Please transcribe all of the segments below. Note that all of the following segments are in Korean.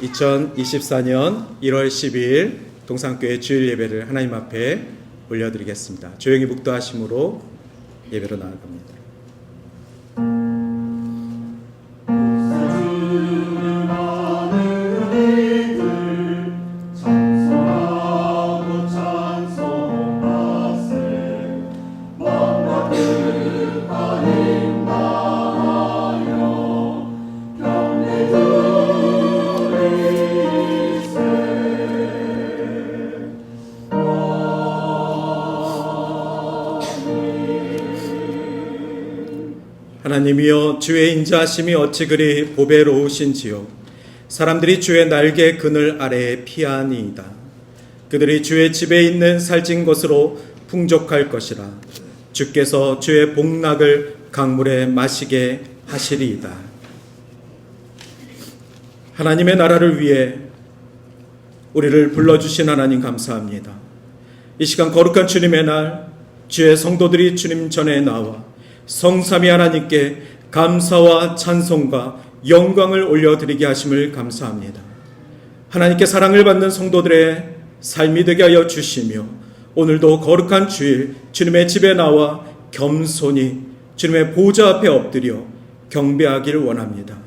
2024년 1월 12일 동산교회 주일 예배를 하나님 앞에 올려드리겠습니다. 조용히 묵도하심으로 예배로 나아갑니다. 하나님이여, 주의 인자하심이 어찌 그리 보배로우신지요. 사람들이 주의 날개 그늘 아래에 피하니이다. 그들이 주의 집에 있는 살찐 것으로 풍족할 것이라. 주께서 주의 복락을 강물에 마시게 하시리이다. 하나님의 나라를 위해 우리를 불러주신 하나님 감사합니다. 이 시간 거룩한 주님의 날, 주의 성도들이 주님 전에 나와 성삼위 하나님께 감사와 찬송과 영광을 올려드리게 하심을 감사합니다. 하나님께 사랑을 받는 성도들의 삶이 되게 하여 주시며, 오늘도 거룩한 주일 주님의 집에 나와 겸손히 주님의 보좌 앞에 엎드려 경배하기를 원합니다.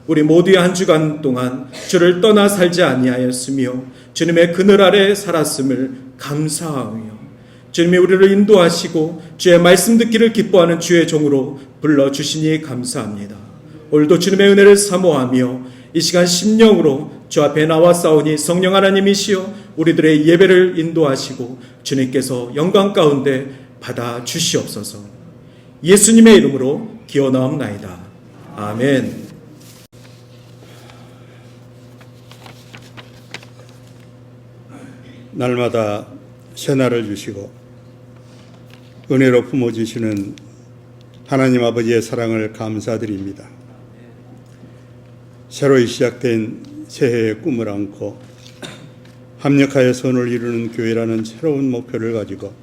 우리 모두의 한 주간 동안 주를 떠나 살지 아니하였으며 주님의 그늘 아래 살았음을 감사하며, 주님이 우리를 인도하시고 주의 말씀 듣기를 기뻐하는 주의 종으로 불러주시니 감사합니다. 오늘도 주님의 은혜를 사모하며 이 시간 심령으로 주 앞에 나와 싸우니 성령 하나님이시여 우리들의 예배를 인도하시고 주님께서 영광 가운데 받아 주시옵소서. 예수님의 이름으로 기원하옵나이다. 아멘. 날마다 새날을 주시고 은혜로 품어주시는 하나님 아버지의 사랑을 감사드립니다. 새로 시작된 새해의 꿈을 안고 합력하여 선을 이루는 교회라는 새로운 목표를 가지고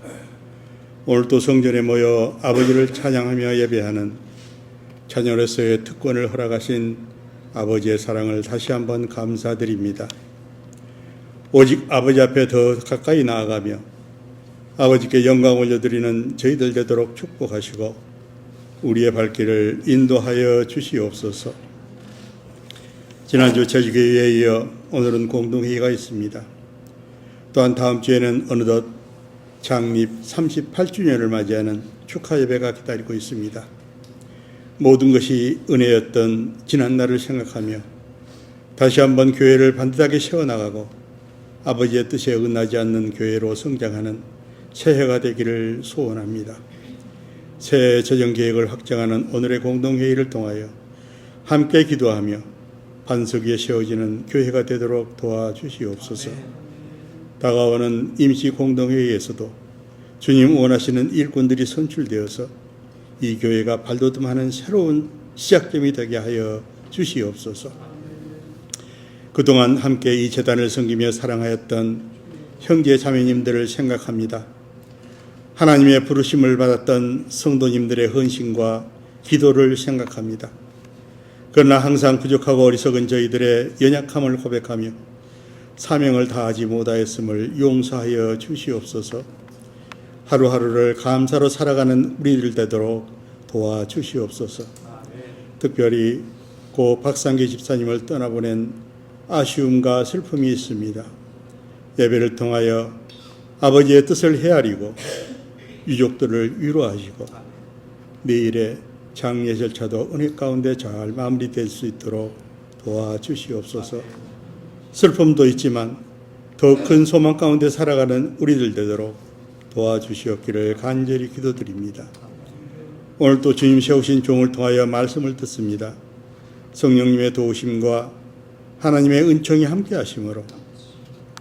오늘 또 성전에 모여 아버지를 찬양하며 예배하는 자녀로서의 특권을 허락하신 아버지의 사랑을 다시 한번 감사드립니다. 오직 아버지 앞에 더 가까이 나아가며 아버지께 영광 올려드리는 저희들 되도록 축복하시고 우리의 발길을 인도하여 주시옵소서. 지난주 제주교회에 이어 오늘은 공동회의가 있습니다. 또한 다음 주에는 어느덧 창립 38주년을 맞이하는 축하 예배가 기다리고 있습니다. 모든 것이 은혜였던 지난날을 생각하며 다시 한번 교회를 반듯하게 세워나가고 아버지의 뜻에 어긋나지 않는 교회로 성장하는 새해가 되기를 소원합니다. 새해 재정계획을 확정하는 오늘의 공동회의를 통하여 함께 기도하며 반석 위에 세워지는 교회가 되도록 도와주시옵소서. 다가오는 임시 공동회의에서도 주님 원하시는 일꾼들이 선출되어서 이 교회가 발돋움하는 새로운 시작점이 되게 하여 주시옵소서. 그동안 함께 이 재단을 섬기며 사랑하였던 형제 자매님들을 생각합니다. 하나님의 부르심을 받았던 성도님들의 헌신과 기도를 생각합니다. 그러나 항상 부족하고 어리석은 저희들의 연약함을 고백하며 사명을 다하지 못하였음을 용서하여 주시옵소서. 하루하루를 감사로 살아가는 우리들 되도록 도와주시옵소서. 특별히 고 박상기 집사님을 떠나보낸 아쉬움과 슬픔이 있습니다. 예배를 통하여 아버지의 뜻을 헤아리고 유족들을 위로하시고 내일의 장례 절차도 은혜 가운데 잘 마무리될 수 있도록 도와주시옵소서. 슬픔도 있지만 더 큰 소망 가운데 살아가는 우리들 되도록 도와주시옵기를 간절히 기도드립니다. 오늘 또 주님 세우신 종을 통하여 말씀을 듣습니다. 성령님의 도우심과 하나님의 은총이 함께 하심으로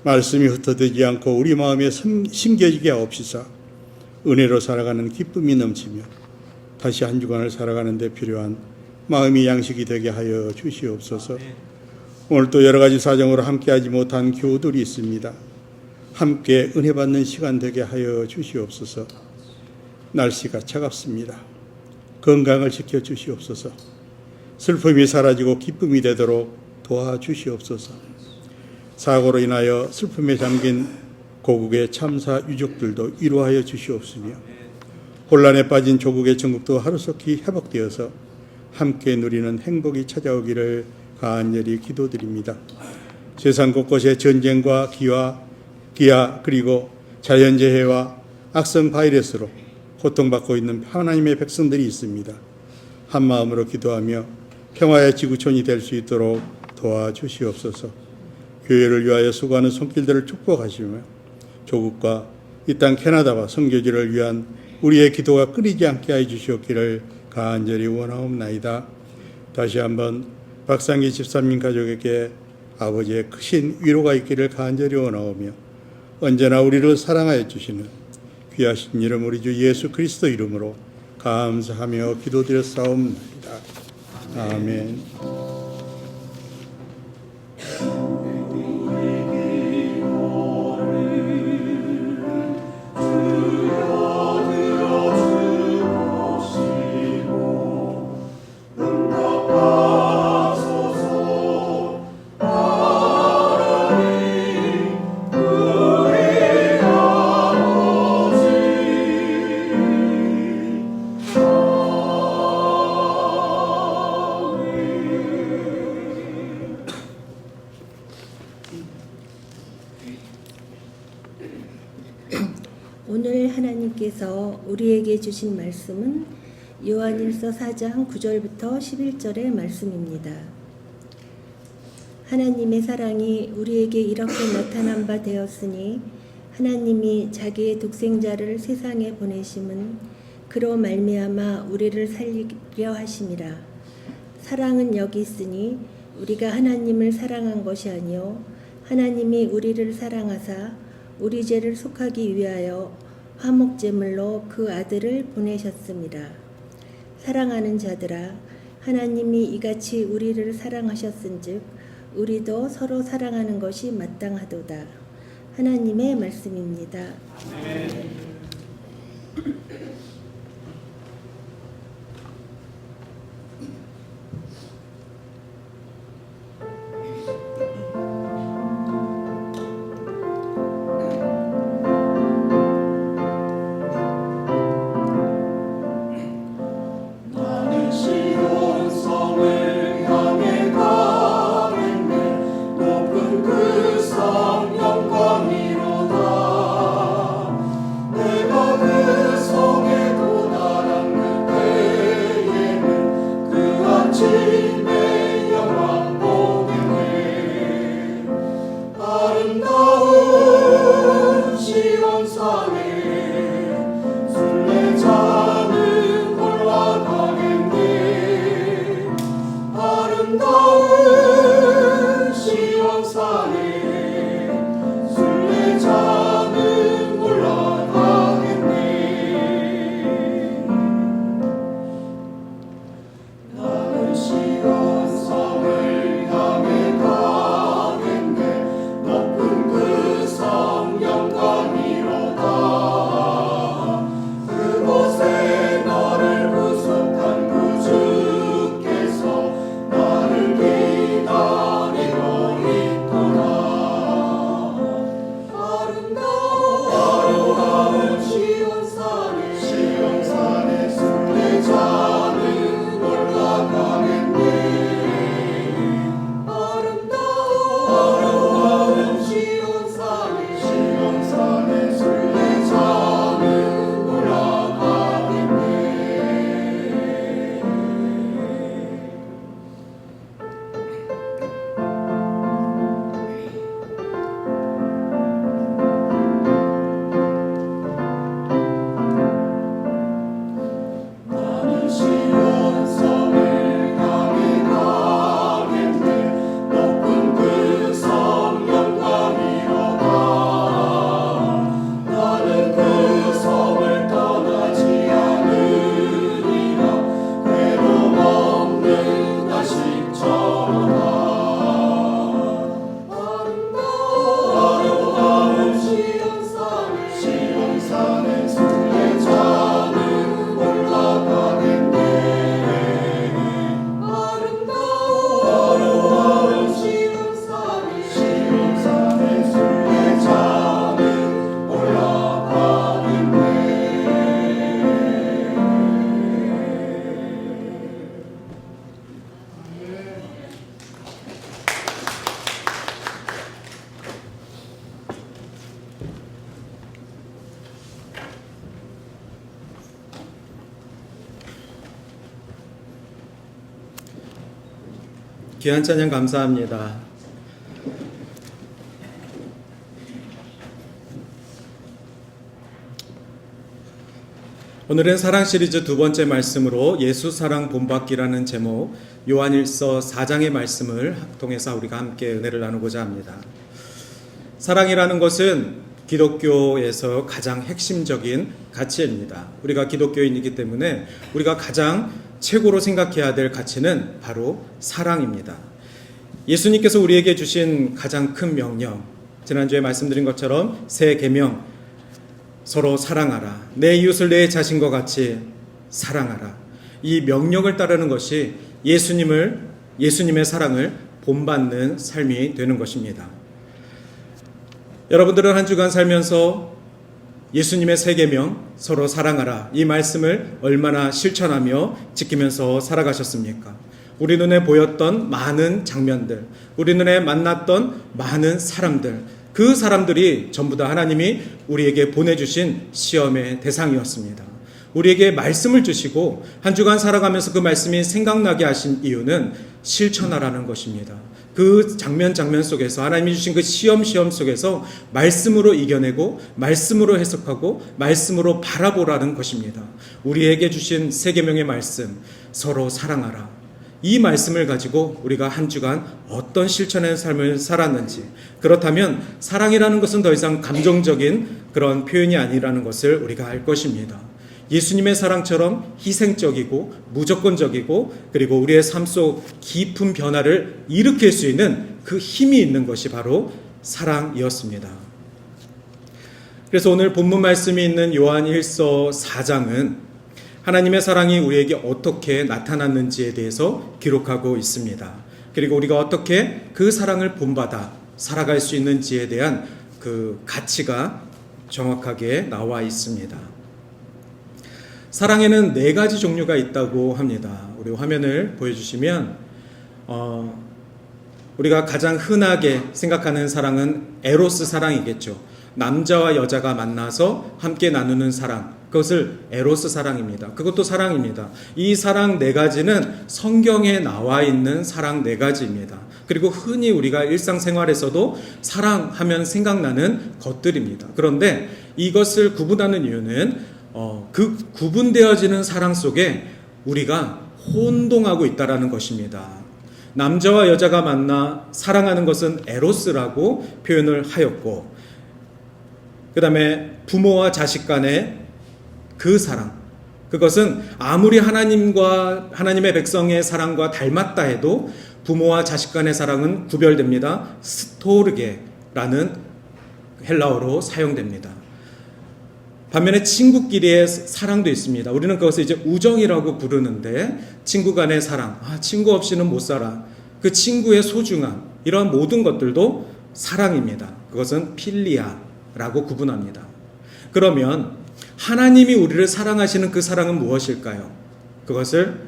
말씀이 흩어지지 않고 우리 마음에 심겨지게 하옵시사. 은혜로 살아가는 기쁨이 넘치며 다시 한 주간을 살아가는 데 필요한 마음이 양식이 되게 하여 주시옵소서. 오늘 또 여러 가지 사정으로 함께하지 못한 교우들이 있습니다. 함께 은혜 받는 시간 되게 하여 주시옵소서. 날씨가 차갑습니다. 건강을 지켜 주시옵소서. 슬픔이 사라지고 기쁨이 되도록 도와주시옵소서. 사고로 인하여 슬픔에 잠긴 고국의 참사 유족들도 위로하여 주시옵으며 혼란에 빠진 조국의 전국도 하루속히 회복되어서 함께 누리는 행복이 찾아오기를 간절히 기도드립니다. 세상 곳곳에 전쟁과 기아 그리고 자연재해와 악성 바이러스로 고통받고 있는 하나님의 백성들이 있습니다. 한마음으로 기도하며 평화의 지구촌이 될 수 있도록 도와주시옵소서. 교회를 위하여 수고하는 손길들을 축복하시며 조국과 이 땅 캐나다와 선교지를 위한 우리의 기도가 끊이지 않게 해 주시옵기를 간절히 원하옵나이다. 다시 한번 박상기 집사님 가족에게 아버지의 크신 위로가 있기를 간절히 원하오며 언제나 우리를 사랑하여 주시는 귀하신 이름 우리 주 예수 그리스도 이름으로 감사하며 기도드렸사옵나이다. 아멘. 오늘 하나님께서 우리에게 주신 말씀은 요한일서 4장 9절부터 11절의 말씀입니다. 하나님의 사랑이 우리에게 이렇게 나타난 바 되었으니 하나님이 자기의 독생자를 세상에 보내심은 그로 말미암아 우리를 살리려 하심이라. 사랑은 여기 있으니 우리가 하나님을 사랑한 것이 아니요 하나님이 우리를 사랑하사 우리 죄를 속하기 위하여 화목제물로 그 아들을 보내셨습니다. 사랑하는 자들아, 하나님이 이같이 우리를 사랑하셨은즉 우리도 서로 사랑하는 것이 마땅하도다. 하나님의 말씀입니다. 아멘. 귀한 찬양 감사합니다. 오늘은 사랑 시리즈 두 번째 말씀으로 예수 사랑 본받기라는 제목 요한일서 4장의 말씀을 통해서 우리가 함께 은혜를 나누고자 합니다. 사랑이라는 것은 기독교에서 가장 핵심적인 가치입니다. 우리가 기독교인이기 때문에 우리가 가장 최고로 생각해야 될 가치는 바로 사랑입니다. 예수님께서 우리에게 주신 가장 큰 명령, 지난주에 말씀드린 것처럼 새 계명, 서로 사랑하라. 내 이웃을 내 자신과 같이 사랑하라. 이 명령을 따르는 것이 예수님의 사랑을 본받는 삶이 되는 것입니다. 여러분들은 한 주간 살면서 예수님의 새 계명, 서로 사랑하라. 이 말씀을 얼마나 실천하며 지키면서 살아가셨습니까? 우리 눈에 보였던 많은 장면들, 우리 눈에 만났던 많은 사람들, 그 사람들이 전부 다 하나님이 우리에게 보내주신 시험의 대상이었습니다. 우리에게 말씀을 주시고 한 주간 살아가면서 그 말씀이 생각나게 하신 이유는 실천하라는 것입니다. 그 장면 속에서 하나님이 주신 그 시험 속에서 말씀으로 이겨내고 말씀으로 해석하고 말씀으로 바라보라는 것입니다. 우리에게 주신 새 계명의 말씀, 서로 사랑하라. 이 말씀을 가지고 우리가 한 주간 어떤 실천의 삶을 살았는지, 그렇다면 사랑이라는 것은 더 이상 감정적인 그런 표현이 아니라는 것을 우리가 알 것입니다. 예수님의 사랑처럼 희생적이고 무조건적이고 그리고 우리의 삶 속 깊은 변화를 일으킬 수 있는 그 힘이 있는 것이 바로 사랑이었습니다. 그래서 오늘 본문 말씀이 있는 요한 1서 4장은 하나님의 사랑이 우리에게 어떻게 나타났는지에 대해서 기록하고 있습니다. 그리고 우리가 어떻게 그 사랑을 본받아 살아갈 수 있는지에 대한 그 가치가 정확하게 나와 있습니다. 사랑에는 4가지 종류가 있다고 합니다. 우리 화면을 보여주시면 우리가 가장 흔하게 생각하는 사랑은 에로스 사랑이겠죠. 남자와 여자가 만나서 함께 나누는 사랑, 그것을 에로스 사랑입니다. 그것도 사랑입니다. 이 사랑 4가지는 성경에 나와 있는 사랑 4가지입니다. 그리고 흔히 우리가 일상생활에서도 사랑하면 생각나는 것들입니다. 그런데 이것을 구분하는 이유는 그 구분되어지는 사랑 속에 우리가 혼동하고 있다는 것입니다. 남자와 여자가 만나 사랑하는 것은 에로스라고 표현을 하였고, 그 다음에 부모와 자식 간의 그 사랑, 그것은 아무리 하나님의 백성의 사랑과 닮았다 해도 부모와 자식 간의 사랑은 구별됩니다. 스토르게라는 헬라어로 사용됩니다. 반면에 친구끼리의 사랑도 있습니다. 우리는 그것을 이제 우정이라고 부르는데, 친구 간의 사랑, 친구 없이는 못 살아. 그 친구의 소중함, 이런 모든 것들도 사랑입니다. 그것은 필리아라고 구분합니다. 그러면 하나님이 우리를 사랑하시는 그 사랑은 무엇일까요? 그것을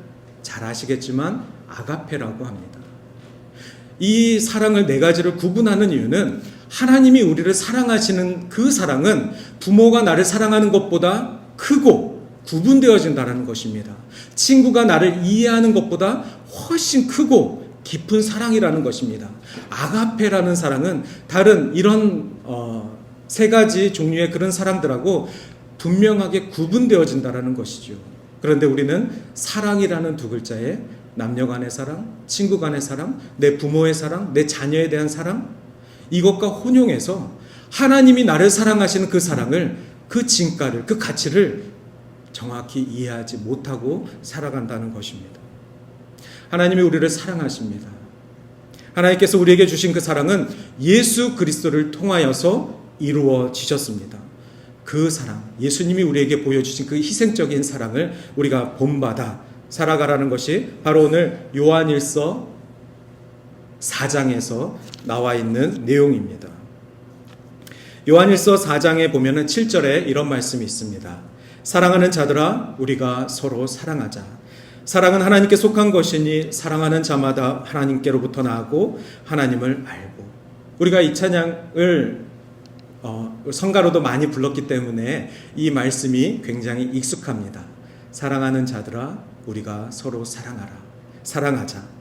잘 아시겠지만 아가페라고 합니다. 이 사랑을 4가지를 구분하는 이유는 하나님이 우리를 사랑하시는 그 사랑은 부모가 나를 사랑하는 것보다 크고 구분되어진다는 것입니다. 친구가 나를 이해하는 것보다 훨씬 크고 깊은 사랑이라는 것입니다. 아가페라는 사랑은 다른 이런 3가지 종류의 그런 사랑들하고 분명하게 구분되어진다는 것이죠. 그런데 우리는 사랑이라는 2글자에 남녀 간의 사랑, 친구 간의 사랑, 내 부모의 사랑, 내 자녀에 대한 사랑, 이것과 혼용해서 하나님이 나를 사랑하시는 그 사랑을, 그 진가를, 그 가치를 정확히 이해하지 못하고 살아간다는 것입니다. 하나님이 우리를 사랑하십니다. 하나님께서 우리에게 주신 그 사랑은 예수 그리스도를 통하여서 이루어지셨습니다. 그 사랑, 예수님이 우리에게 보여주신 그 희생적인 사랑을 우리가 본받아 살아가라는 것이 바로 오늘 요한일서 4장에서 나와 있는 내용입니다. 요한일서 4장에 보면은 7절에 이런 말씀이 있습니다. 사랑하는 자들아, 우리가 서로 사랑하자. 사랑은 하나님께 속한 것이니 사랑하는 자마다 하나님께로부터 나고 하나님을 알고. 우리가 이 찬양을 성가로도 많이 불렀기 때문에 이 말씀이 굉장히 익숙합니다. 사랑하는 자들아, 우리가 서로 사랑하자.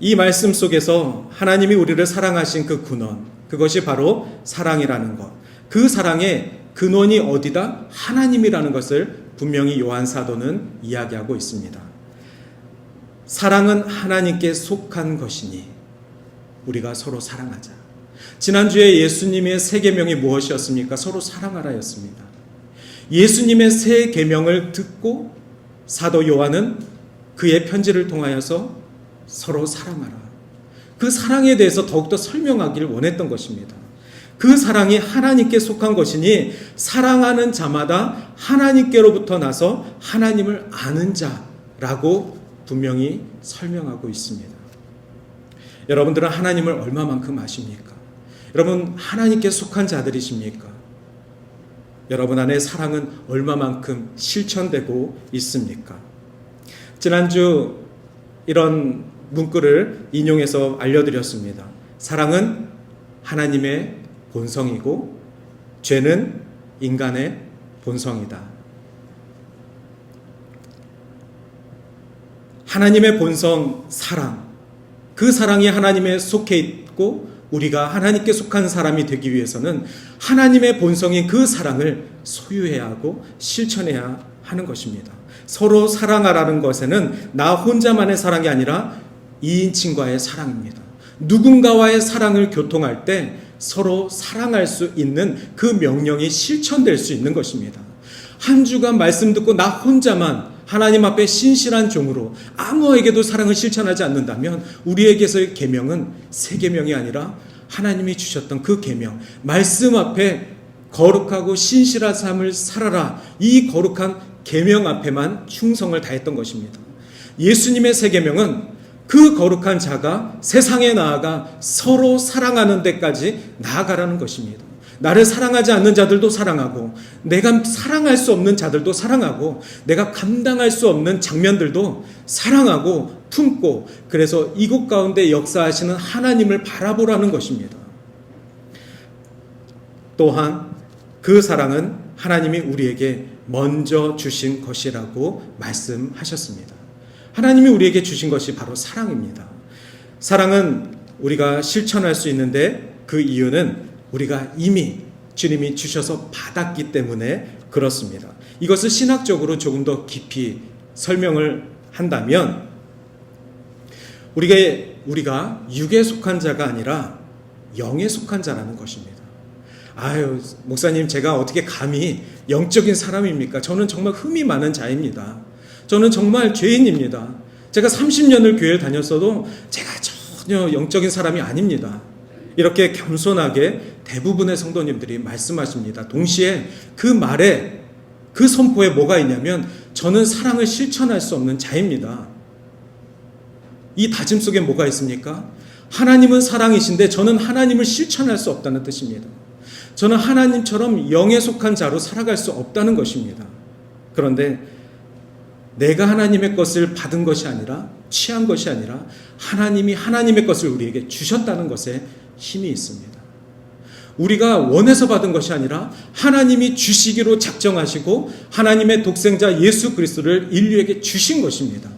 이 말씀 속에서 하나님이 우리를 사랑하신 그 근원, 그것이 바로 사랑이라는 것. 그 사랑의 근원이 어디다? 하나님이라는 것을 분명히 요한 사도는 이야기하고 있습니다. 사랑은 하나님께 속한 것이니 우리가 서로 사랑하자. 지난주에 예수님의 세 계명이 무엇이었습니까? 서로 사랑하라였습니다. 예수님의 세 계명을 듣고 사도 요한은 그의 편지를 통하여서 서로 사랑하라. 그 사랑에 대해서 더욱더 설명하기를 원했던 것입니다. 그 사랑이 하나님께 속한 것이니 사랑하는 자마다 하나님께로부터 나서 하나님을 아는 자라고 분명히 설명하고 있습니다. 여러분들은 하나님을 얼마만큼 아십니까? 여러분 하나님께 속한 자들이십니까? 여러분 안에 사랑은 얼마만큼 실천되고 있습니까? 지난주 이런 문구를 인용해서 알려드렸습니다. 사랑은 하나님의 본성이고 죄는 인간의 본성이다. 하나님의 본성 사랑, 그 사랑이 하나님에 속해 있고 우리가 하나님께 속한 사람이 되기 위해서는 하나님의 본성인 그 사랑을 소유해야 하고 실천해야 하는 것입니다. 서로 사랑하라는 것에는 나 혼자만의 사랑이 아니라 이인친과의 사랑입니다. 누군가와의 사랑을 교통할 때 서로 사랑할 수 있는 그 명령이 실천될 수 있는 것입니다. 한 주간 말씀 듣고 나 혼자만 하나님 앞에 신실한 종으로 아무에게도 사랑을 실천하지 않는다면 우리에게서의 계명은 새 계명이 아니라 하나님이 주셨던 그 계명, 말씀 앞에 거룩하고 신실한 삶을 살아라, 이 거룩한 계명 앞에만 충성을 다했던 것입니다. 예수님의 새 계명은 그 거룩한 자가 세상에 나아가 서로 사랑하는 데까지 나아가라는 것입니다. 나를 사랑하지 않는 자들도 사랑하고, 내가 사랑할 수 없는 자들도 사랑하고, 내가 감당할 수 없는 장면들도 사랑하고 품고, 그래서 이곳 가운데 역사하시는 하나님을 바라보라는 것입니다. 또한 그 사랑은 하나님이 우리에게 먼저 주신 것이라고 말씀하셨습니다. 하나님이 우리에게 주신 것이 바로 사랑입니다. 사랑은 우리가 실천할 수 있는데 그 이유는 우리가 이미 주님이 주셔서 받았기 때문에 그렇습니다. 이것을 신학적으로 조금 더 깊이 설명을 한다면 우리가 육에 속한 자가 아니라 영에 속한 자라는 것입니다. 아유, 목사님, 제가 어떻게 감히 영적인 사람입니까? 저는 정말 흠이 많은 자입니다. 저는 정말 죄인입니다. 제가 30년을 교회를 다녔어도 제가 전혀 영적인 사람이 아닙니다. 이렇게 겸손하게 대부분의 성도님들이 말씀하십니다. 동시에 그 말에, 그 선포에 뭐가 있냐면 저는 사랑을 실천할 수 없는 자입니다. 이 다짐 속에 뭐가 있습니까? 하나님은 사랑이신데 저는 하나님을 실천할 수 없다는 뜻입니다. 저는 하나님처럼 영에 속한 자로 살아갈 수 없다는 것입니다. 그런데 내가 하나님의 것을 받은 것이 아니라, 취한 것이 아니라 하나님이 하나님의 것을 우리에게 주셨다는 것에 힘이 있습니다. 우리가 원해서 받은 것이 아니라 하나님이 주시기로 작정하시고 하나님의 독생자 예수 그리스도를 인류에게 주신 것입니다.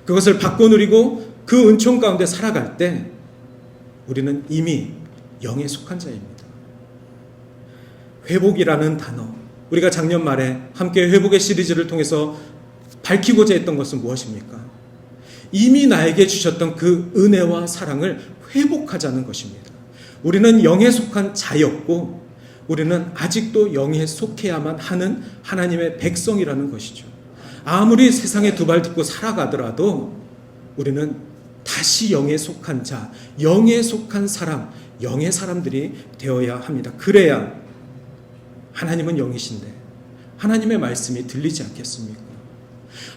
그것을 받고 누리고 그 은총 가운데 살아갈 때 우리는 이미 영에 속한 자입니다. 회복이라는 단어, 우리가 작년 말에 함께 회복의 시리즈를 통해서 밝히고자 했던 것은 무엇입니까? 이미 나에게 주셨던 그 은혜와 사랑을 회복하자는 것입니다. 우리는 영에 속한 자였고 우리는 아직도 영에 속해야만 하는 하나님의 백성이라는 것이죠. 아무리 세상에 두 발 딛고 살아가더라도 우리는 다시 영에 속한 자, 영에 속한 사람, 영의 사람들이 되어야 합니다. 그래야 하나님은 영이신데 하나님의 말씀이 들리지 않겠습니까?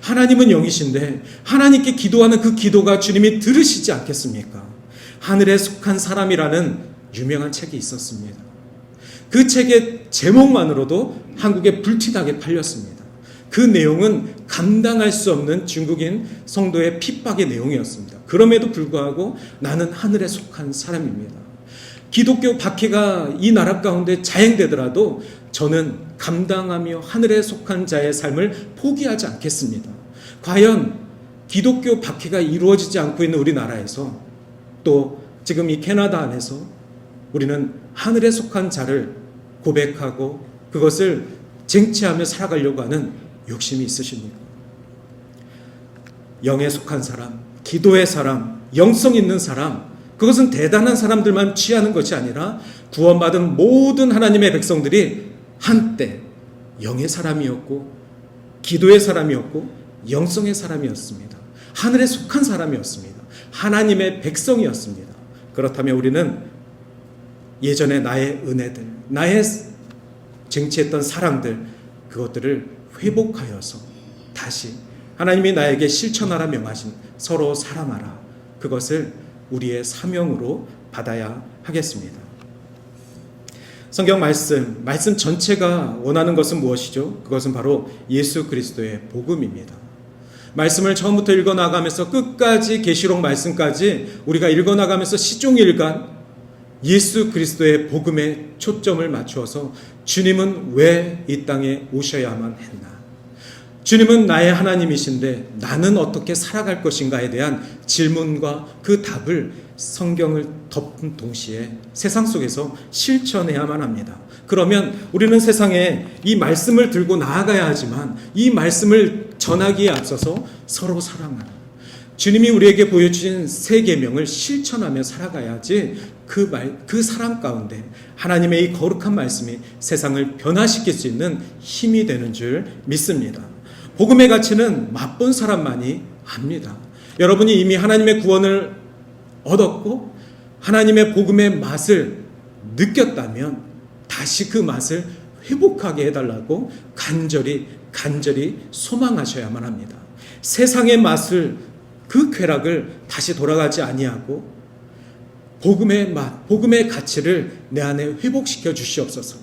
하나님은 영이신데 하나님께 기도하는 그 기도가 주님이 들으시지 않겠습니까? 하늘에 속한 사람이라는 유명한 책이 있었습니다. 그 책의 제목만으로도 한국에 불티나게 팔렸습니다. 그 내용은 감당할 수 없는 중국인 성도의 핍박의 내용이었습니다. 그럼에도 불구하고 나는 하늘에 속한 사람입니다. 기독교 박해가 이 나라 가운데 자행되더라도 저는 감당하며 하늘에 속한 자의 삶을 포기하지 않겠습니다. 과연 기독교 박해가 이루어지지 않고 있는 우리나라에서 또 지금 이 캐나다 안에서 우리는 하늘에 속한 자를 고백하고 그것을 쟁취하며 살아가려고 하는 욕심이 있으십니까? 영에 속한 사람, 기도의 사람, 영성 있는 사람, 그것은 대단한 사람들만 취하는 것이 아니라 구원받은 모든 하나님의 백성들이 한때 영의 사람이었고 기도의 사람이었고 영성의 사람이었습니다. 하늘에 속한 사람이었습니다. 하나님의 백성이었습니다. 그렇다면 우리는 예전에 나의 은혜들, 나의 쟁취했던 사랑들, 그것들을 회복하여서 다시 하나님이 나에게 실천하라 명하신 서로 사랑하라, 그것을 우리의 사명으로 받아야 하겠습니다. 성경 말씀 전체가 원하는 것은 무엇이죠? 그것은 바로 예수 그리스도의 복음입니다. 말씀을 처음부터 읽어나가면서 끝까지 계시록 말씀까지 우리가 읽어나가면서 시종일관 예수 그리스도의 복음에 초점을 맞추어서 주님은 왜 이 땅에 오셔야만 했나? 주님은 나의 하나님이신데 나는 어떻게 살아갈 것인가에 대한 질문과 그 답을 성경을 덮은 동시에 세상 속에서 실천해야만 합니다. 그러면 우리는 세상에 이 말씀을 들고 나아가야 하지만 이 말씀을 전하기에 앞서서 서로 사랑하라, 주님이 우리에게 보여주신 세 계명을 실천하며 살아가야지 그 사랑 가운데 하나님의 이 거룩한 말씀이 세상을 변화시킬 수 있는 힘이 되는 줄 믿습니다. 복음의 가치는 맛본 사람만이 압니다. 여러분이 이미 하나님의 구원을 얻었고 하나님의 복음의 맛을 느꼈다면 다시 그 맛을 회복하게 해달라고 간절히 소망하셔야만 합니다. 세상의 맛을, 그 쾌락을 다시 돌아가지 아니하고 복음의 맛, 복음의 가치를 내 안에 회복시켜 주시옵소서.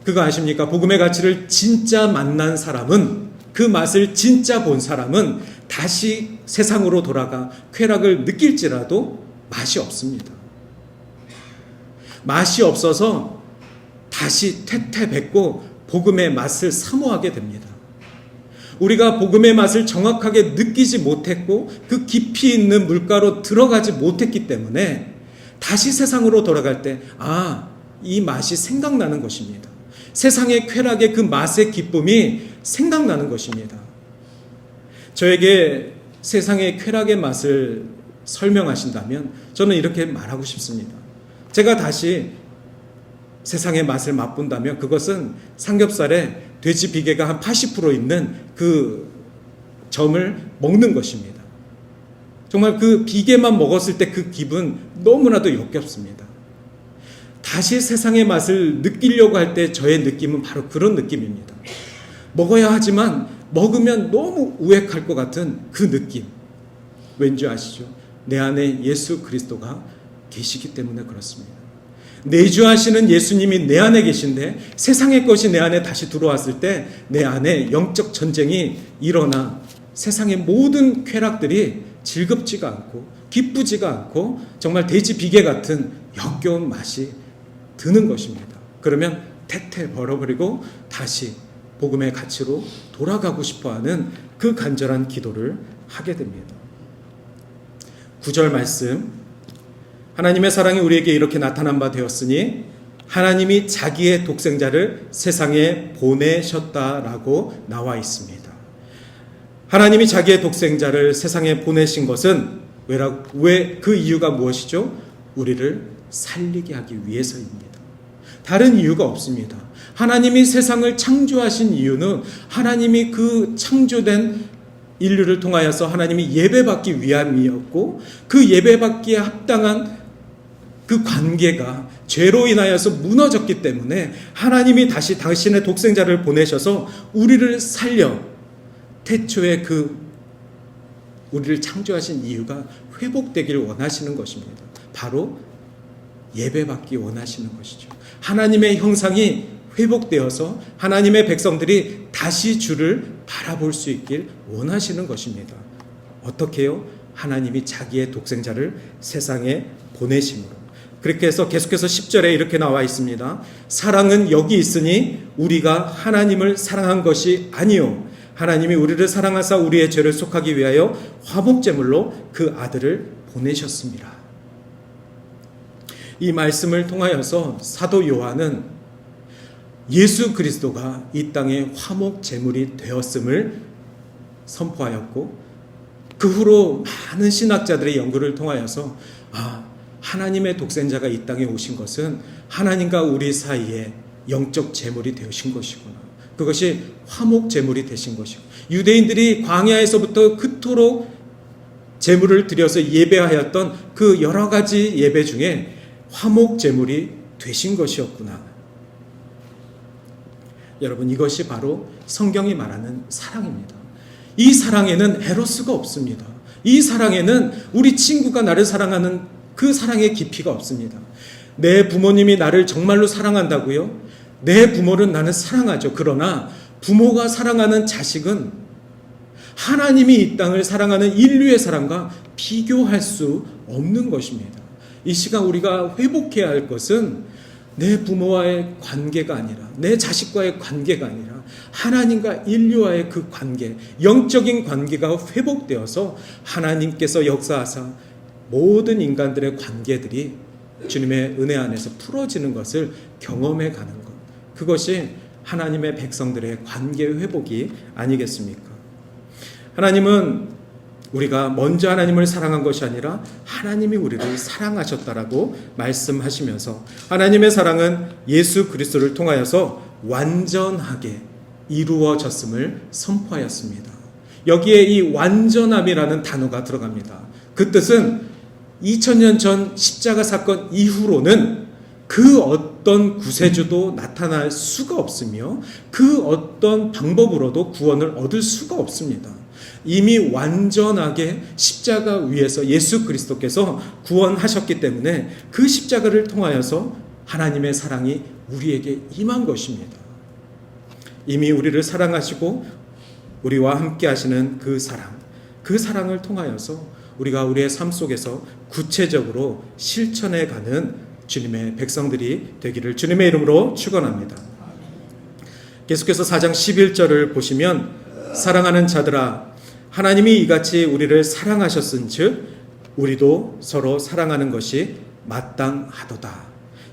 그거 아십니까? 복음의 가치를 진짜 만난 사람은, 그 맛을 진짜 본 사람은 다시 세상으로 돌아가 쾌락을 느낄지라도 맛이 없습니다. 맛이 없어서 다시 퇴퇴뱉고 복음의 맛을 사모하게 됩니다. 우리가 복음의 맛을 정확하게 느끼지 못했고 그 깊이 있는 물가로 들어가지 못했기 때문에 다시 세상으로 돌아갈 때 이 맛이 생각나는 것입니다. 세상의 쾌락의 그 맛의 기쁨이 생각나는 것입니다. 저에게 세상의 쾌락의 맛을 설명하신다면 저는 이렇게 말하고 싶습니다. 제가 다시 세상의 맛을 맛본다면 그것은 삼겹살에 돼지 비계가 한 80% 있는 그 점을 먹는 것입니다. 정말 그 비계만 먹었을 때 그 기분 너무나도 역겹습니다. 다시 세상의 맛을 느끼려고 할 때 저의 느낌은 바로 그런 느낌입니다. 먹어야 하지만 먹으면 너무 우액할 것 같은 그 느낌. 왠지 아시죠? 내 안에 예수 그리스도가 계시기 때문에 그렇습니다. 내주하시는 예수님이 내 안에 계신데 세상의 것이 내 안에 다시 들어왔을 때 내 안에 영적 전쟁이 일어나 세상의 모든 쾌락들이 즐겁지가 않고 기쁘지가 않고 정말 돼지 비계 같은 역겨운 맛이 드는 것입니다. 그러면 태태 벌어버리고 다시 복음의 가치로 돌아가고 싶어하는 그 간절한 기도를 하게 됩니다. 9절 말씀, 하나님의 사랑이 우리에게 이렇게 나타난 바 되었으니 하나님이 자기의 독생자를 세상에 보내셨다라고 나와 있습니다. 하나님이 자기의 독생자를 세상에 보내신 것은 왜 그 이유가 무엇이죠? 우리를 살리게 하기 위해서입니다. 다른 이유가 없습니다. 하나님이 세상을 창조하신 이유는 하나님이 그 창조된 인류를 통하여서 하나님이 예배받기 위함이었고 그 예배받기에 합당한 그 관계가 죄로 인하여서 무너졌기 때문에 하나님이 다시 당신의 독생자를 보내셔서 우리를 살려 태초에 우리를 창조하신 이유가 회복되기를 원하시는 것입니다. 바로 예배받기 원하시는 것이죠. 하나님의 형상이 회복되어서 하나님의 백성들이 다시 주를 바라볼 수 있길 원하시는 것입니다. 어떻게요? 하나님이 자기의 독생자를 세상에 보내심으로. 그렇게 해서 계속해서 10절에 이렇게 나와 있습니다. 사랑은 여기 있으니 우리가 하나님을 사랑한 것이 아니요 하나님이 우리를 사랑하사 우리의 죄를 속하기 위하여 화목제물로 그 아들을 보내셨습니다. 이 말씀을 통하여서 사도 요한은 예수 그리스도가 이 땅에 화목제물이 되었음을 선포하였고, 그 후로 많은 신학자들의 연구를 통하여서 하나님의 독생자가 이 땅에 오신 것은 하나님과 우리 사이에 영적 제물이 되신 것이구나. 그것이 화목제물이 되신 것이고, 유대인들이 광야에서부터 그토록 제물을 드려서 예배하였던 그 여러 가지 예배 중에 화목제물이 되신 것이었구나. 여러분, 이것이 바로 성경이 말하는 사랑입니다. 이 사랑에는 에로스가 없습니다. 이 사랑에는 우리 친구가 나를 사랑하는 그 사랑의 깊이가 없습니다. 내 부모님이 나를 정말로 사랑한다고요? 내 부모는 나는 사랑하죠. 그러나 부모가 사랑하는 자식은 하나님이 이 땅을 사랑하는 인류의 사랑과 비교할 수 없는 것입니다. 이 시간 우리가 회복해야 할 것은 내 부모와의 관계가 아니라, 내 자식과의 관계가 아니라 하나님과 인류와의 그 관계, 영적인 관계가 회복되어서 하나님께서 역사하사 모든 인간들의 관계들이 주님의 은혜 안에서 풀어지는 것을 경험해 가는 것, 그것이 하나님의 백성들의 관계 회복이 아니겠습니까? 하나님은 우리가 먼저 하나님을 사랑한 것이 아니라 하나님이 우리를 사랑하셨다라고 말씀하시면서, 하나님의 사랑은 예수 그리스도를 통하여서 완전하게 이루어졌음을 선포하였습니다. 여기에 이 완전함이라는 단어가 들어갑니다. 그 뜻은 2000년 전 십자가 사건 이후로는 그 어떤 구세주도 나타날 수가 없으며 그 어떤 방법으로도 구원을 얻을 수가 없습니다. 이미 완전하게 십자가 위에서 예수 그리스도께서 구원하셨기 때문에 그 십자가를 통하여서 하나님의 사랑이 우리에게 임한 것입니다. 이미 우리를 사랑하시고 우리와 함께 하시는 그 사랑을 통하여서 우리가 우리의 삶 속에서 구체적으로 실천해 가는 주님의 백성들이 되기를 주님의 이름으로 축원합니다. 계속해서 4장 11절을 보시면, 사랑하는 자들아, 하나님이 이같이 우리를 사랑하셨은즉 우리도 서로 사랑하는 것이 마땅하도다.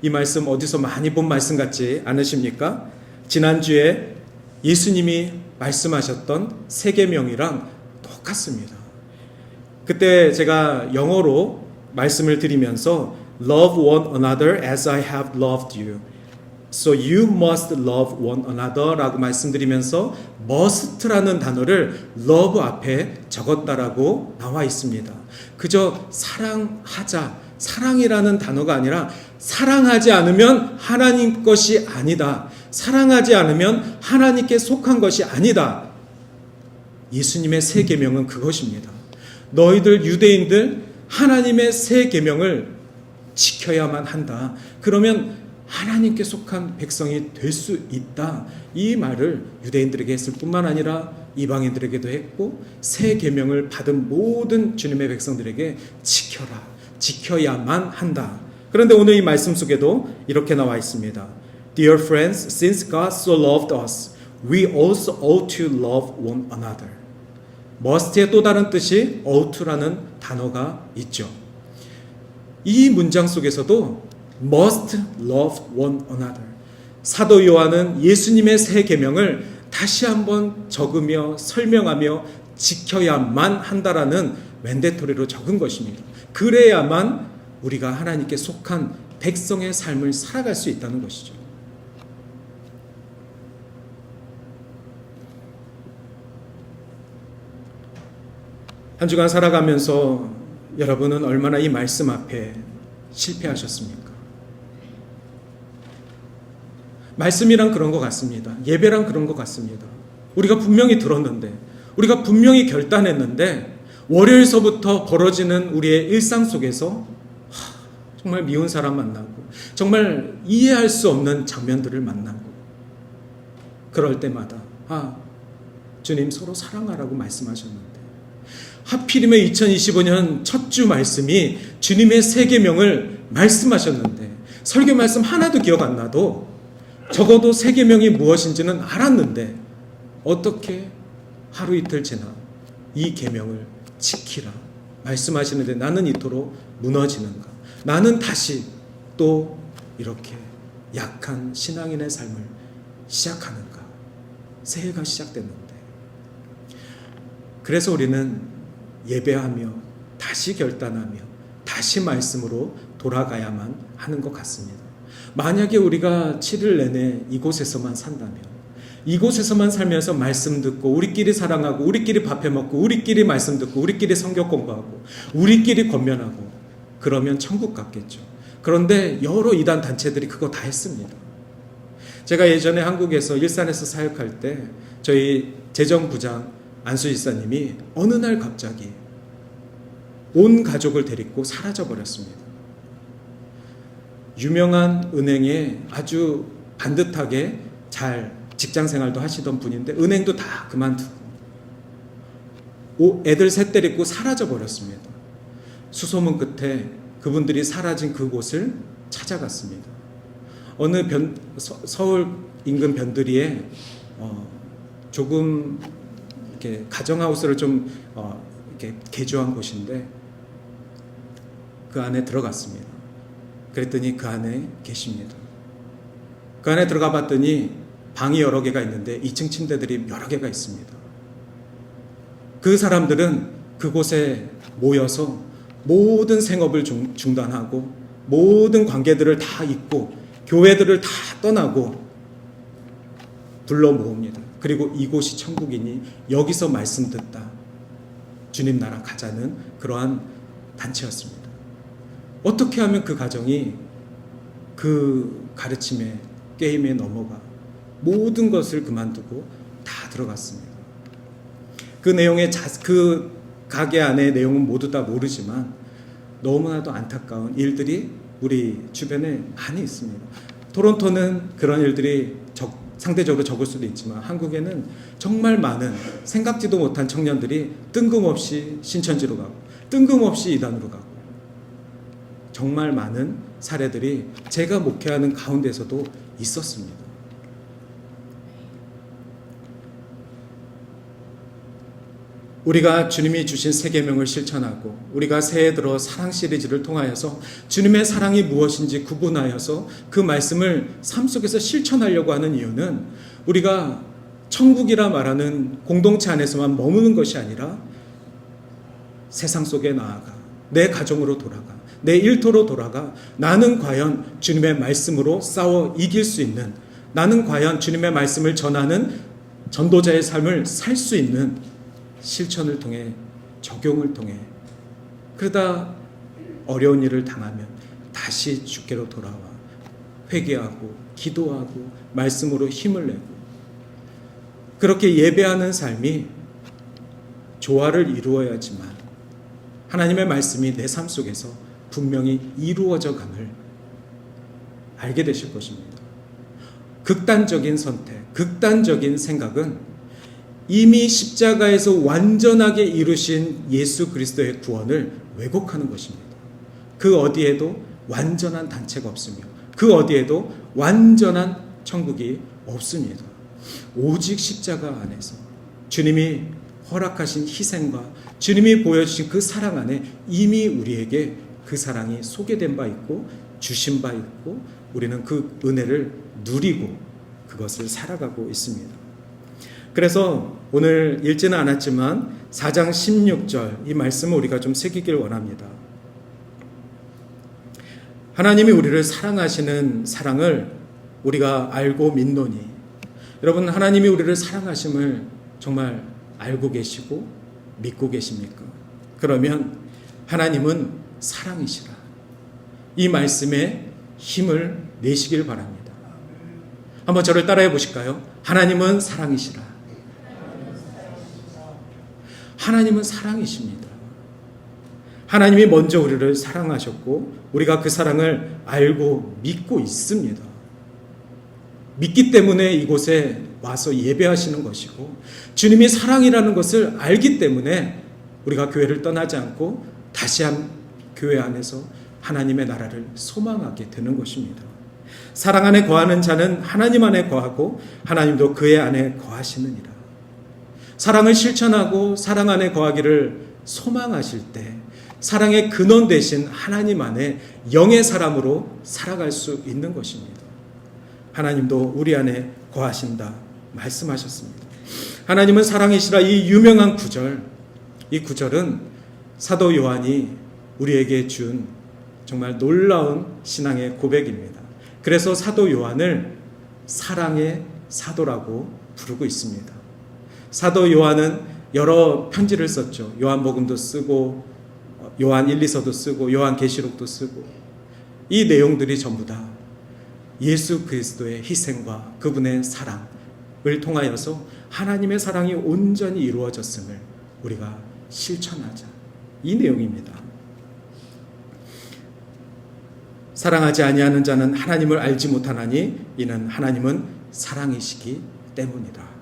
이 말씀 어디서 많이 본 말씀 같지 않으십니까? 지난주에 예수님이 말씀하셨던 세계명이랑 똑같습니다. 그때 제가 영어로 말씀을 드리면서 Love one another as I have loved you. So you must love one another 라고 말씀드리면서 must라는 단어를 love 앞에 적었다라고 나와 있습니다. 그저 사랑하자, 사랑이라는 단어가 아니라 사랑하지 않으면 하나님 것이 아니다. 사랑하지 않으면 하나님께 속한 것이 아니다. 예수님의 새 계명은 그것입니다. 너희들 유대인들 하나님의 새 계명을 지켜야만 한다. 그러면 하나님께 속한 백성이 될 수 있다. 이 말을 유대인들에게 했을 뿐만 아니라 이방인들에게도 했고, 새 계명을 받은 모든 주님의 백성들에게 지켜라, 지켜야만 한다. 그런데 오늘 이 말씀 속에도 이렇게 나와 있습니다. Dear friends, since God so loved us, we also ought to love one another. must의 또 다른 뜻이 ought to라는 단어가 있죠. 이 문장 속에서도 must love one another. 사도 요한은 예수님의 새 계명을 다시 한번 적으며 설명하며 지켜야만 한다라는 맨데토리로 적은 것입니다. 그래야만 우리가 하나님께 속한 백성의 삶을 살아갈 수 있다는 것이죠. 한 주간 살아가면서 여러분은 얼마나 이 말씀 앞에 실패하셨습니까? 말씀이란 그런 것 같습니다. 예배란 그런 것 같습니다. 우리가 분명히 들었는데, 우리가 분명히 결단했는데, 월요일서부터 벌어지는 우리의 일상 속에서 정말 미운 사람 만나고, 정말 이해할 수 없는 장면들을 만나고, 그럴 때마다 주님 서로 사랑하라고 말씀하셨는데, 하필이면 2025년 첫 주 말씀이 주님의 새 계명을 말씀하셨는데, 설교 말씀 하나도 기억 안 나도 적어도 새 계명이 무엇인지는 알았는데 어떻게 하루 이틀 지나 이 계명을 지키라 말씀하시는데 나는 이토록 무너지는가? 나는 다시 또 이렇게 약한 신앙인의 삶을 시작하는가? 새해가 시작됐는데. 그래서 우리는 예배하며 다시 결단하며 다시 말씀으로 돌아가야만 하는 것 같습니다. 만약에 우리가 7일 내내 이곳에서만 산다면, 이곳에서만 살면서 말씀 듣고 우리끼리 사랑하고 우리끼리 밥해 먹고 우리끼리 말씀 듣고 우리끼리 성경 공부하고 우리끼리 권면하고 그러면 천국 같겠죠. 그런데 여러 이단 단체들이 그거 다 했습니다. 제가 예전에 한국에서 일산에서 사역할 때 저희 재정부장 안수 지사님이 어느 날 갑자기 온 가족을 데리고 사라져 버렸습니다. 유명한 은행에 아주 반듯하게 잘 직장 생활도 하시던 분인데 은행도 다 그만두고 애들 셋 데리고 사라져 버렸습니다. 수소문 끝에 그분들이 사라진 그곳을 찾아갔습니다. 어느 서울 인근 변두리에 조금 이렇게 가정하우스를 좀 이렇게 개조한 곳인데 그 안에 들어갔습니다. 그랬더니 그 안에 계십니다. 그 안에 들어가 봤더니 방이 여러 개가 있는데 2층 침대들이 여러 개가 있습니다. 그 사람들은 그곳에 모여서 모든 생업을 중단하고 모든 관계들을 다 잊고 교회들을 다 떠나고 불러 모읍니다. 그리고 이곳이 천국이니 여기서 말씀 듣다 주님 나라 가자는 그러한 단체였습니다. 어떻게 하면 그 가정이 그 가르침에 게임에 넘어가 모든 것을 그만두고 다 들어갔습니다. 그 내용의 그 가게 안의 내용은 모두 다 모르지만 너무나도 안타까운 일들이 우리 주변에 많이 있습니다. 토론토는 그런 일들이 상대적으로 적을 수도 있지만 한국에는 정말 많은 생각지도 못한 청년들이 뜬금없이 신천지로 가고 뜬금없이 이단으로 가고 정말 많은 사례들이 제가 목회하는 가운데서도 있었습니다. 우리가 주님이 주신 세 계명을 실천하고 우리가 새해 들어 사랑 시리즈를 통하여서 주님의 사랑이 무엇인지 구분하여서 그 말씀을 삶 속에서 실천하려고 하는 이유는 우리가 천국이라 말하는 공동체 안에서만 머무는 것이 아니라 세상 속에 나아가 내 가정으로 돌아가 내 일터로 돌아가 나는 과연 주님의 말씀으로 싸워 이길 수 있는, 나는 과연 주님의 말씀을 전하는 전도자의 삶을 살 수 있는 실천을 통해 적용을 통해 그러다 어려운 일을 당하면 다시 주께로 돌아와 회개하고 기도하고 말씀으로 힘을 내고 그렇게 예배하는 삶이 조화를 이루어야지만 하나님의 말씀이 내 삶 속에서 분명히 이루어져 감을 알게 되실 것입니다. 극단적인 선택, 극단적인 생각은 이미 십자가에서 완전하게 이루신 예수 그리스도의 구원을 왜곡하는 것입니다. 그 어디에도 완전한 단체가 없으며 그 어디에도 완전한 천국이 없습니다. 오직 십자가 안에서 주님이 허락하신 희생과 주님이 보여주신 그 사랑 안에 이미 우리에게 그 사랑이 소개된 바 있고 주신 바 있고 우리는 그 은혜를 누리고 그것을 살아가고 있습니다. 그래서 오늘 읽지는 않았지만 4장 16절 이 말씀을 우리가 좀 새기길 원합니다. 하나님이 우리를 사랑하시는 사랑을 우리가 알고 믿노니, 여러분 하나님이 우리를 사랑하심을 정말 알고 계시고 믿고 계십니까? 그러면 하나님은 사랑이시라. 이 말씀에 힘을 내시길 바랍니다. 한번 저를 따라해 보실까요? 하나님은 사랑이시라. 하나님은 사랑이십니다. 하나님이 먼저 우리를 사랑하셨고 우리가 그 사랑을 알고 믿고 있습니다. 믿기 때문에 이곳에 와서 예배하시는 것이고 주님이 사랑이라는 것을 알기 때문에 우리가 교회를 떠나지 않고 다시 한 교회 안에서 하나님의 나라를 소망하게 되는 것입니다. 사랑 안에 거하는 자는 하나님 안에 거하고 하나님도 그의 안에 거하시느니라. 사랑을 실천하고 사랑 안에 거하기를 소망하실 때 사랑의 근원 되신 하나님 안에 영의 사람으로 살아갈 수 있는 것입니다. 하나님도 우리 안에 거하신다 말씀하셨습니다. 하나님은 사랑이시라 이 유명한 구절, 이 구절은 사도 요한이 우리에게 준 정말 놀라운 신앙의 고백입니다. 그래서 사도 요한을 사랑의 사도라고 부르고 있습니다. 사도 요한은 여러 편지를 썼죠. 요한복음도 쓰고 요한 1, 2서도 쓰고 요한계시록도 쓰고 이 내용들이 전부 다 예수 그리스도의 희생과 그분의 사랑을 통하여서 하나님의 사랑이 온전히 이루어졌음을 우리가 실천하자, 이 내용입니다. 사랑하지 아니하는 자는 하나님을 알지 못하나니 이는 하나님은 사랑이시기 때문이다.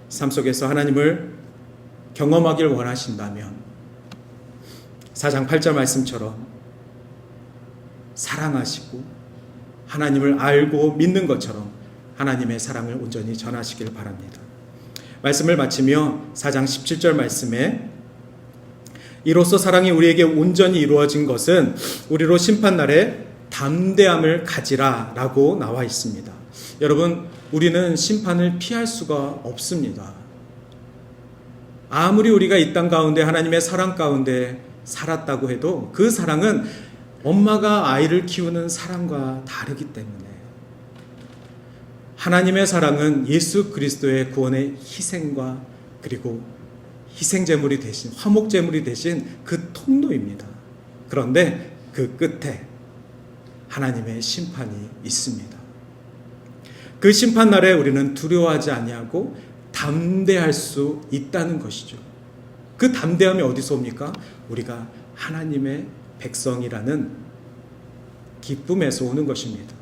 삶 속에서 하나님을 경험하길 원하신다면 4장 8절 말씀처럼 사랑하시고 하나님을 알고 믿는 것처럼 하나님의 사랑을 온전히 전하시길 바랍니다. 말씀을 마치며 4장 17절 말씀에 이로써 사랑이 우리에게 온전히 이루어진 것은 우리로 심판날에 담대함을 가지라 라고 나와 있습니다. 여러분, 우리는 심판을 피할 수가 없습니다. 아무리 우리가 이 땅 가운데 하나님의 사랑 가운데 살았다고 해도 그 사랑은 엄마가 아이를 키우는 사랑과 다르기 때문에 하나님의 사랑은 예수 그리스도의 구원의 희생과 그리고 희생제물이 되신 화목제물이 되신 그 통로입니다. 그런데 그 끝에 하나님의 심판이 있습니다. 그 심판날에 우리는 두려워하지 아니하고 담대할 수 있다는 것이죠. 그 담대함이 어디서 옵니까? 우리가 하나님의 백성이라는 기쁨에서 오는 것입니다.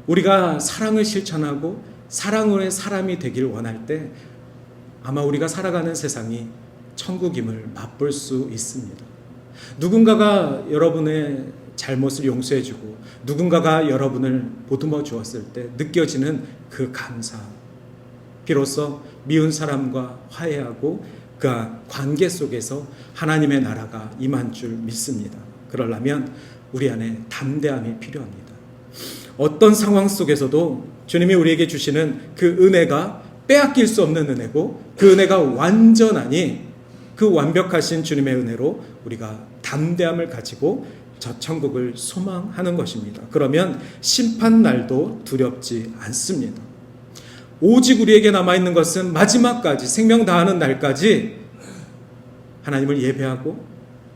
우리가 사랑을 실천하고 사랑의 사람이 되길 원할 때 아마 우리가 살아가는 세상이 천국임을 맛볼 수 있습니다. 누군가가 여러분의 잘못을 용서해주고 누군가가 여러분을 보듬어 주었을 때 느껴지는 그 감사, 비로소 미운 사람과 화해하고 그 관계 속에서 하나님의 나라가 임한 줄 믿습니다. 그러려면 우리 안에 담대함이 필요합니다. 어떤 상황 속에서도 주님이 우리에게 주시는 그 은혜가 빼앗길 수 없는 은혜고 그 은혜가 완전하니 그 완벽하신 주님의 은혜로 우리가 담대함을 가지고 저 천국을 소망하는 것입니다. 그러면 심판날도 두렵지 않습니다. 오직 우리에게 남아있는 것은 마지막까지 생명 다하는 날까지 하나님을 예배하고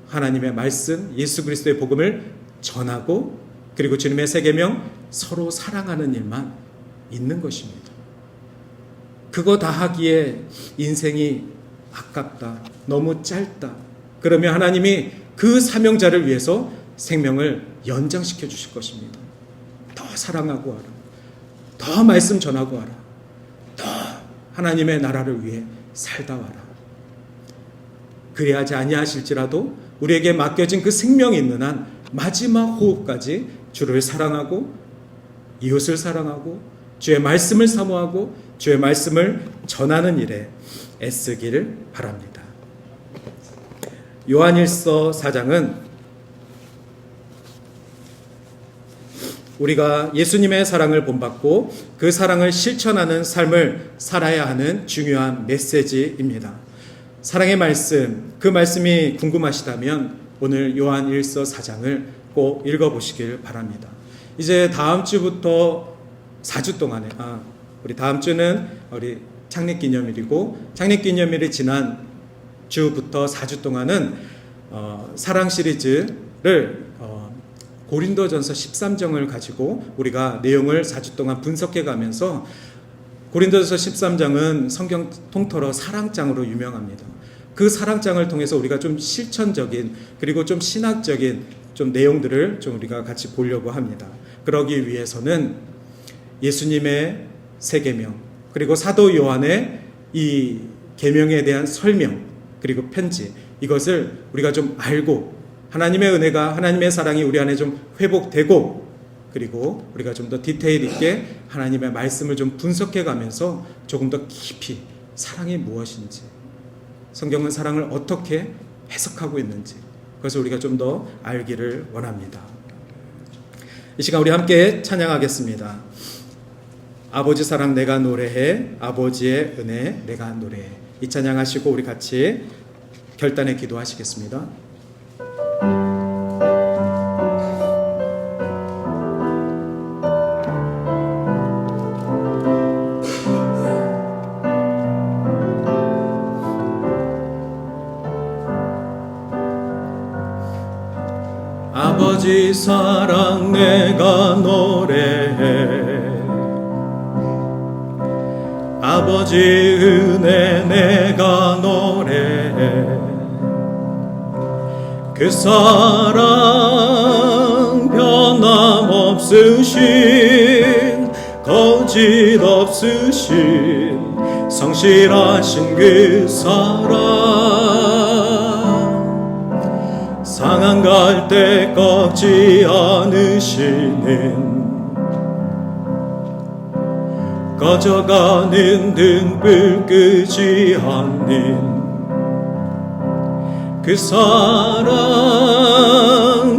하나님의 말씀 예수 그리스도의 복음을 전하고 그리고 주님의 세 계명 서로 사랑하는 일만 있는 것입니다. 그거 다 하기에 인생이 아깝다, 너무 짧다. 그러면 하나님이 그 사명자를 위해서 생명을 연장시켜 주실 것입니다. 더 사랑하고 하라. 더 말씀 전하고 하라. 더 하나님의 나라를 위해 살다 와라. 그래야지 아니하실지라도 우리에게 맡겨진 그 생명이 있는 한 마지막 호흡까지 주를 사랑하고 이웃을 사랑하고 주의 말씀을 사모하고 주의 말씀을 전하는 일에 애쓰기를 바랍니다. 요한일서 4장은 우리가 예수님의 사랑을 본받고 그 사랑을 실천하는 삶을 살아야 하는 중요한 메시지입니다. 사랑의 말씀, 그 말씀이 궁금하시다면 오늘 요한일서 4장을 꼭 읽어보시길 바랍니다. 이제 다음 주부터 4주 동안에 우리 다음 주는 우리 창립기념일이고 창립기념일이 지난 주부터 4주 동안은 사랑 시리즈를 고린도전서 13장을 가지고 우리가 내용을 4주 동안 분석해 가면서 고린도전서 13장은 성경 통틀어 사랑장으로 유명합니다. 그 사랑장을 통해서 우리가 좀 실천적인 그리고 좀 신학적인 좀 내용들을 좀 우리가 같이 보려고 합니다. 그러기 위해서는 예수님의 세 계명 그리고 사도 요한의 이 계명에 대한 설명 그리고 편지 이것을 우리가 좀 알고 하나님의 은혜가 하나님의 사랑이 우리 안에 좀 회복되고 그리고 우리가 좀 더 디테일 있게 하나님의 말씀을 좀 분석해 가면서 조금 더 깊이 사랑이 무엇인지, 성경은 사랑을 어떻게 해석하고 있는지, 그것을 우리가 좀 더 알기를 원합니다. 이 시간 우리 함께 찬양하겠습니다. 아버지 사랑 내가 노래해, 아버지의 은혜 내가 노래해. 이 찬양하시고 우리 같이 결단의 기도하시겠습니다. 아버지 사랑 내가 노래해, 아버지 은혜 내가 노래해. 그 사랑 변함없으신, 거짓 없으신, 성실하신 그 사랑, 상한 갈 때 꺾지 않으시는, 꺼져가는 등불 끄지 않는 그 사랑,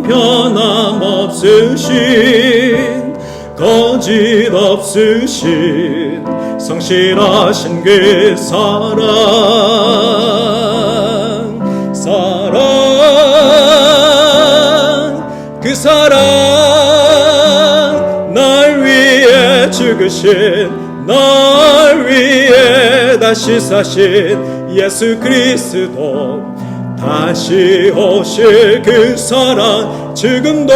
변함없으신, 거짓 없으신, 성실하신 그 사랑, 그 사랑, 날 위해 죽으신, 날 위해 다시 사신 예수 그리스도, 다시 오실 그 사랑, 지금도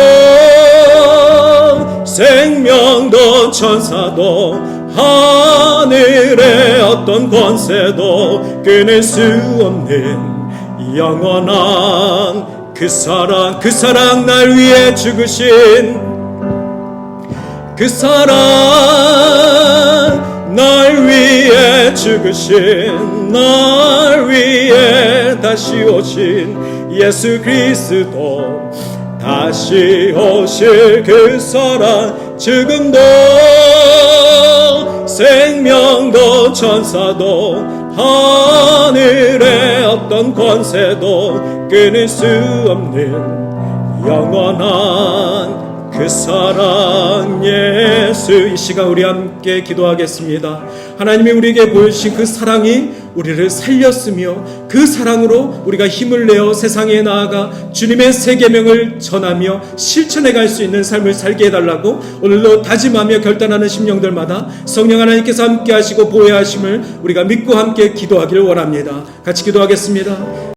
생명도 천사도 하늘의 어떤 권세도 끊을 수 없는 영원한 그 사랑, 그 사랑, 날 위해 죽으신 그 사랑, 날 위해 죽으신, 날 위해 다시 오신 예수 그리스도, 다시 오실 그 사랑, 지금도 생명도 천사도 하늘의 어떤 권세도 끊을 수 없는 영원한 그 사랑 예수. 이 시간 우리 함께 기도하겠습니다. 하나님이 우리에게 보여주신 그 사랑이 우리를 살렸으며, 그 사랑으로 우리가 힘을 내어 세상에 나아가 주님의 새 계명을 전하며 실천해 갈 수 있는 삶을 살게 해달라고 오늘도 다짐하며 결단하는 심령들마다 성령 하나님께서 함께 하시고 보호하심을 우리가 믿고 함께 기도하기를 원합니다. 같이 기도하겠습니다.